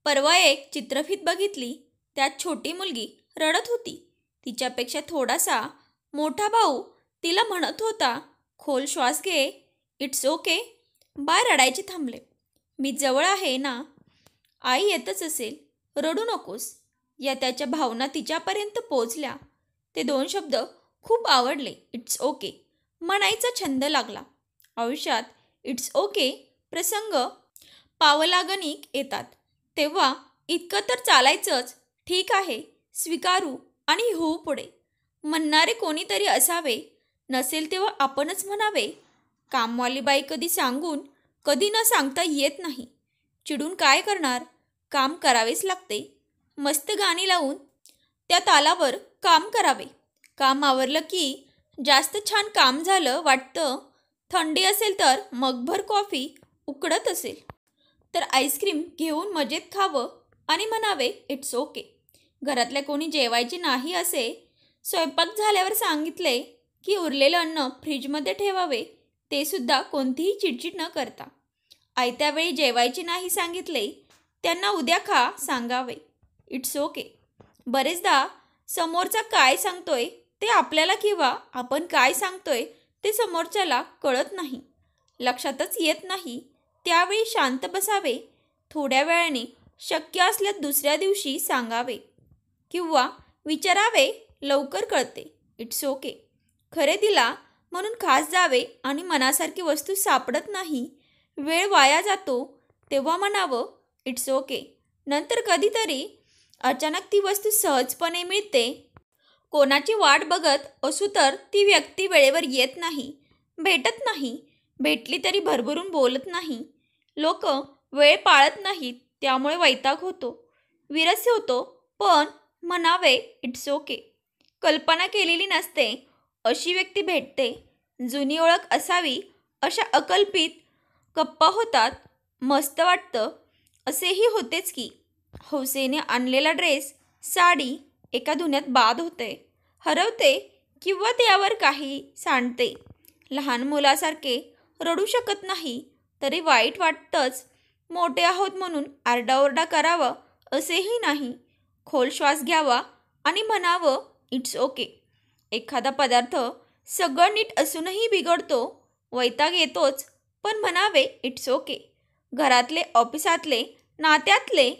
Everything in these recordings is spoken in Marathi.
परवा एक चित्रफित बघितली. त्यात छोटी मुलगी रडत होती. तिच्यापेक्षा थोडासा मोठा भाऊ तिला म्हणत होता, खोल श्वास घे, इट्स ओके. बाळ रडायचे थांबले. मी जवळ आहे ना, आई येतच असेल, रडू नकोस. या त्याच्या भावना तिच्यापर्यंत पोचल्या. ते 2 शब्द खूप आवडले. इट्स ओके म्हणायचा छंद लागला. आयुष्यात इट्स ओके प्रसंग पावलागणिक येतात. तेव्हा इतकं तर चालायचंच, ठीक आहे, स्वीकारू आणि होऊ पुढे म्हणणारे कोणीतरी असावे. नसेल तेव्हा आपणच म्हणावे. कामवाली बाई कधी सांगून कधी न सांगता येत नाही. चिडून काय करणार, काम करावेच लागते. मस्त गाणी लावून त्या तालावर काम करावे. काम आवरलं की जास्त छान काम झालं वाटतं. थंडी असेल तर मगभर कॉफी उकडत असेल तर आईस्क्रीम घेऊन मजेत खावं आणि म्हणावे इट्स ओके. घरातल्या कोणी जेवायचे नाही असे स्वयंपाक झाल्यावर सांगितले की उरलेलं अन्न फ्रीजमध्ये ठेवावे, ते सुद्धा कोणतीही चिडचिड न करता. आयत्या वेळी जेवायचे नाही सांगितले, त्यांना उद्या खा सांगावे, इट्स ओके. बरेचदा समोरचा काय सांगतोय ते आपल्याला किंवा आपण काय सांगतोय ते समोरच्याला कळत नाही, लक्षातच येत नाही. त्यावेळी शांत बसावे. थोड्या वेळाने शक्य असल्यास दुसऱ्या दिवशी सांगावे किंवा विचारावे, लवकर कळते, इट्स ओके. खरेदीला म्हणून खास जावे आणि मनासारखी वस्तू सापडत नाही, वेळ वाया जातो, तेव्हा म्हणावं इट्स ओके. नंतर कधीतरी अचानक ती वस्तू सहजपणे मिळते. कोणाची वाट बघत असू तर ती व्यक्ती वेळेवर येत नाही, भेटत नाही, भेटली तरी भरभरून बोलत नाही. लोक वेळ पाळत नाहीत, त्यामुळे वैताग होतो, विरस होतो. पण म्हणावे इट्स ओके. कल्पना केलेली नसते अशी व्यक्ती भेटते. जुनी ओळख असावी अशा अकल्पित गप्पा होतात. मस्त वाटतं असेही होतेच की. हौसेने आणलेला ड्रेस, साडी एका धुण्यात बाद होते, हरवते किंवा त्यावर काही सांडते. लहान मुलासारखे रडू शकत नाही तरी वाईट वाटतंच. मोठे आहोत म्हणून आरडाओरडा करावा असेही नाही. खोल श्वास घ्यावा आणि म्हणावं इट्स ओके. एखादा पदार्थ सगळं नीट असूनही बिघडतो, वैताग येतोच, पण म्हणावे इट्स ओके. घरातले, ऑफिसातले, नात्यातले,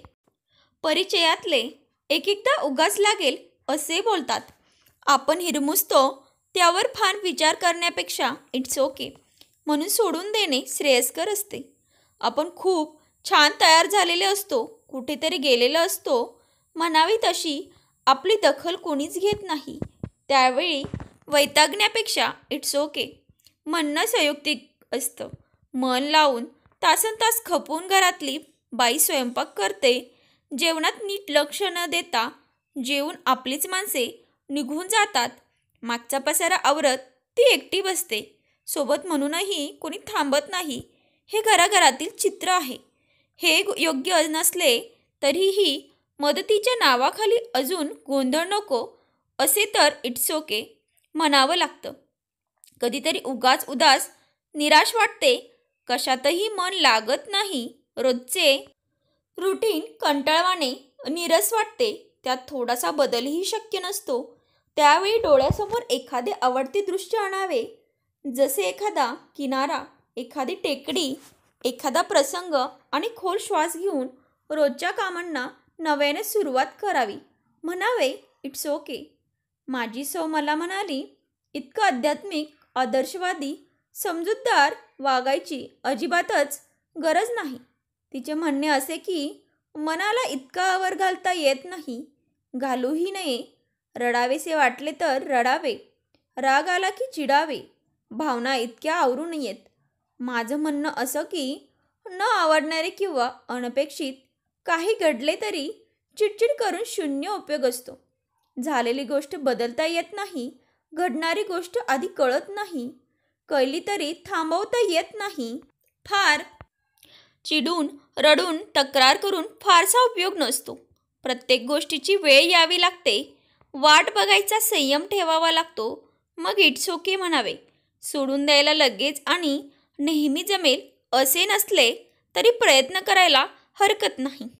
परिचयातले एक-एकदा उगाच लागेल असे बोलतात. आपण हिरमुसतो त्यावर फार विचार करण्यापेक्षा इट्स ओके म्हणून सोडून देणे श्रेयस्कर असते. आपण खूप छान तयार झालेले असतो, कुठेतरी गेलेलो असतो, म्हणावी तशी आपली दखल कोणीच घेत नाही. त्यावेळी वैतागण्यापेक्षा इट्स ओके म्हणणं संयुक्तिक असतं. मन लावून तासनतास खपून घरातली बाई स्वयंपाक करते, जेवणात नीट लक्ष न देता जेवून आपलीच माणसे निघून जातात. मागचा पसारा आवरत ती एकटी बसते, सोबत म्हणूनही कोणी थांबत नाही. हे घराघरातील चित्र आहे. हे योग्य नसले तरीही मदतीच्या नावाखाली अजून गोंधळ नको असे तर इट्स ओके म्हणावं लागतं. कधीतरी उगाच उदास, निराश वाटते, कशातही मन लागत नाही. रोजचे रुटीन कंटाळवाणे, नीरस वाटते. त्यात थोडासा बदलही शक्य नसतो. त्यावेळी डोळ्यासमोर एखादे आवडते दृश्य आणावे, जसे एखादा किनारा, एखादी टेकडी, एखादा प्रसंग आणि खोल श्वास घेऊन रोजच्या कामांना नव्याने सुरुवात करावी. म्हणावे इट्स ओके. माझी सौ मला म्हणाली, इतकं आध्यात्मिक, आदर्शवादी, समजूतदार वागायची अजिबातच गरज नाही. तिचे म्हणणे असे की मनाला इतका आवर घालता येत नाही, घालूही नये. रडावेसे वाटले तर रडावे, राग आला की चिडावे, भावना इतक्या आवरू नयेत. माझं म्हणणं असं की न आवडणारे किंवा अनपेक्षित काही घडले तरी चिडचिड करून शून्य उपयोग असतो. झालेली गोष्ट बदलता येत नाही, घडणारी गोष्ट आधी कळत नाही, कळली तरी थांबवता येत नाही. फार चिडून, रडून, तक्रार करून फारसा उपयोग नसतो. प्रत्येक गोष्टीची वेळ यावी लागते, वाट बघायचा संयम ठेवावा लागतो. मग इट्स ओके म्हणावे. सोडून द्यायला लगेच आणि नेहमी जमेल असे नसले तरी प्रयत्न करायला हरकत नाही.